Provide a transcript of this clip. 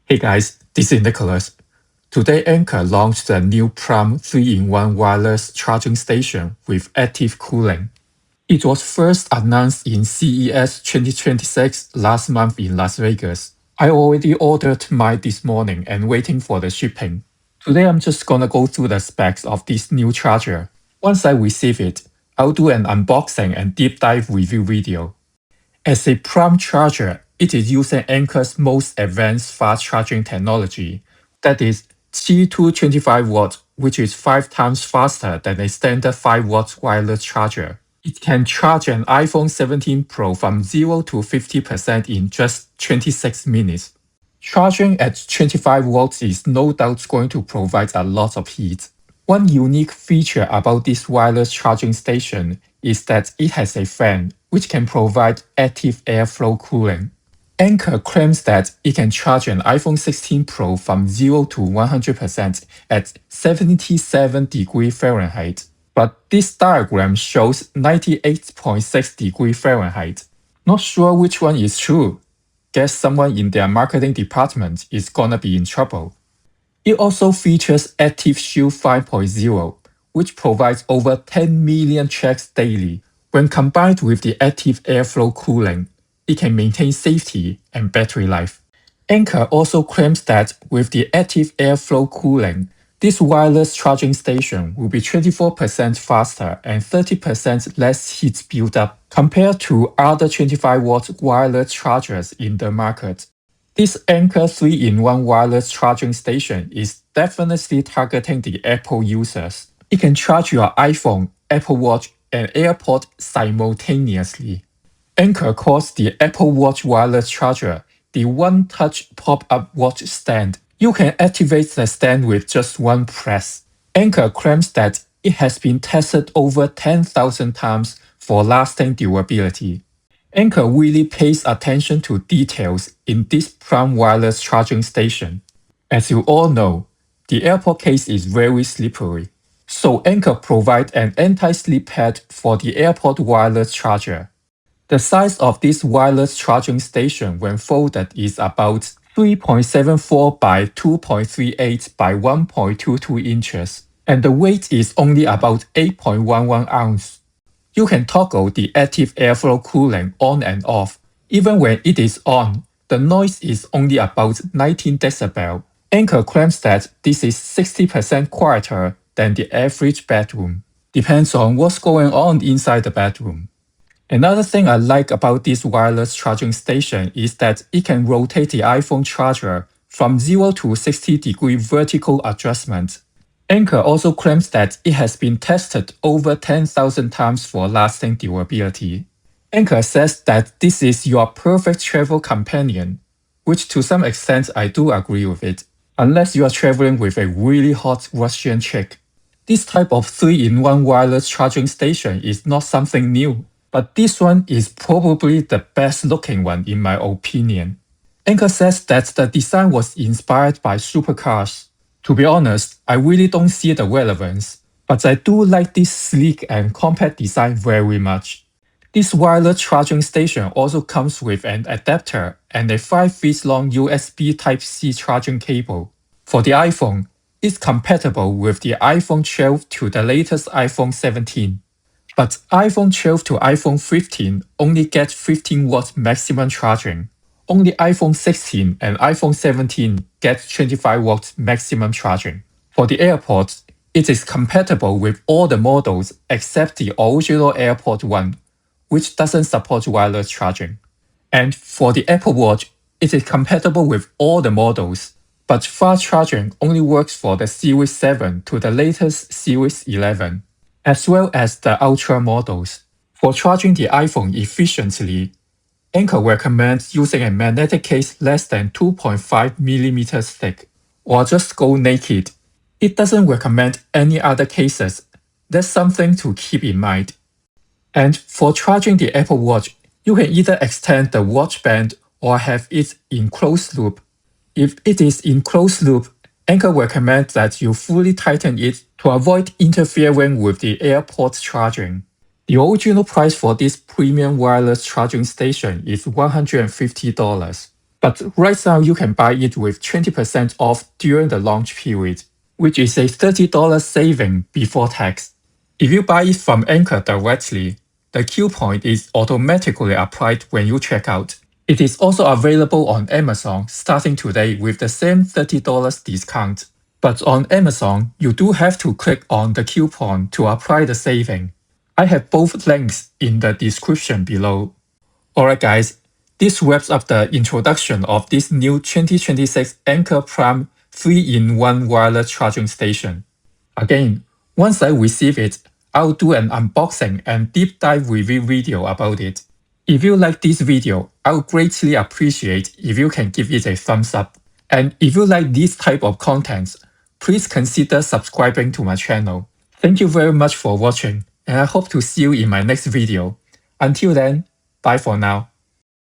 Hey guys, this is Nicholas. Today Anker launched a new Plum 3-in-1 wireless charging station with active cooling. It was first announced in CES 2026 last month in Las Vegas. I already ordered mine this morning and waiting for the shipping. Today I'm just gonna go through the specs of this new charger. Once I receive it, I'll do an unboxing and deep dive review video. As a prime charger, it is using Anker's most advanced fast charging technology, that is T225 watts, which is 5 times faster than a standard 5 watts wireless charger. It can charge an iPhone 17 Pro from 0 to 50% in just 26 minutes. Charging at 25 watts is no doubt going to provide a lot of heat. One unique feature about this wireless charging station is that it has a fan, which can provide active airflow cooling. Anker claims that it can charge an iPhone 16 Pro from 0 to 100% at 77 degrees Fahrenheit, but this diagram shows 98.6 degrees Fahrenheit. Not sure which one is true. Guess someone in their marketing department is gonna be in trouble. It also features Active Shield 5.0, which provides over 10 million checks daily. When combined with the active airflow cooling, it can maintain safety and battery life. Anker also claims that with the active airflow cooling, this wireless charging station will be 24% faster and 30% less heat buildup compared to other 25-watt wireless chargers in the market. This Anker 3-in-1 wireless charging station is definitely targeting the Apple users. It can charge your iPhone, Apple Watch, and AirPod simultaneously. Anker calls the Apple Watch wireless charger the one-touch pop-up watch stand. You can activate the stand with just one press. Anker claims that it has been tested over 10,000 times for lasting durability. Anker really pays attention to details in this prime wireless charging station. As you all know, the AirPod case is very slippery, so Anker provides an anti-slip pad for the AirPod wireless charger. The size of this wireless charging station when folded is about 3.74 by 2.38 by 1.22 inches, and the weight is only about 8.11 ounces. You can toggle the active airflow cooling on and off. Even when it is on, the noise is only about 19 dB. Anker claims that this is 60% quieter than the average bedroom. Depends on what's going on inside the bedroom. Another thing I like about this wireless charging station is that it can rotate the iPhone charger from 0 to 60-degree vertical adjustment. Anker also claims that it has been tested over 10,000 times for lasting durability. Anker says that this is your perfect travel companion, which to some extent I do agree with it, unless you are traveling with a really hot Russian chick. This type of 3-in-1 wireless charging station is not something new, but this one is probably the best looking one in my opinion. Anker says that the design was inspired by supercars. To be honest, I really don't see the relevance, but I do like this sleek and compact design very much. This wireless charging station also comes with an adapter and a 5 feet long USB Type-C charging cable. For the iPhone, it's compatible with the iPhone 12 to the latest iPhone 17. But iPhone 12 to iPhone 15 only get 15 watts maximum charging. Only iPhone 16 and iPhone 17 get 25 watts maximum charging. For the AirPods, it is compatible with all the models except the original AirPod 1, which doesn't support wireless charging. And for the Apple Watch, it is compatible with all the models, but fast charging only works for the Series 7 to the latest Series 11, as well as the Ultra models. For charging the iPhone efficiently, Anker recommends using a magnetic case less than 2.5 mm thick, or just go naked. It doesn't recommend any other cases. That's something to keep in mind. And for charging the Apple Watch, you can either extend the watch band or have it in closed loop. If it is in closed loop, Anker recommends that you fully tighten it to avoid interfering with the AirPods charging. The original price for this premium wireless charging station is $150. But right now you can buy it with 20% off during the launch period, which is a $30 saving before tax. If you buy it from Anker directly, the coupon is automatically applied when you check out. It is also available on Amazon starting today with the same $30 discount. But on Amazon, you do have to click on the coupon to apply the saving. I have both links in the description below. Alright guys, this wraps up the introduction of this new 2026 Anker Prime 3-in-1 wireless charging station. Again, once I receive it, I'll do an unboxing and deep dive review video about it. If you like this video, I'll greatly appreciate if you can give it a thumbs up. And if you like this type of content, please consider subscribing to my channel. Thank you very much for watching, and I hope to see you in my next video. Until then, bye for now.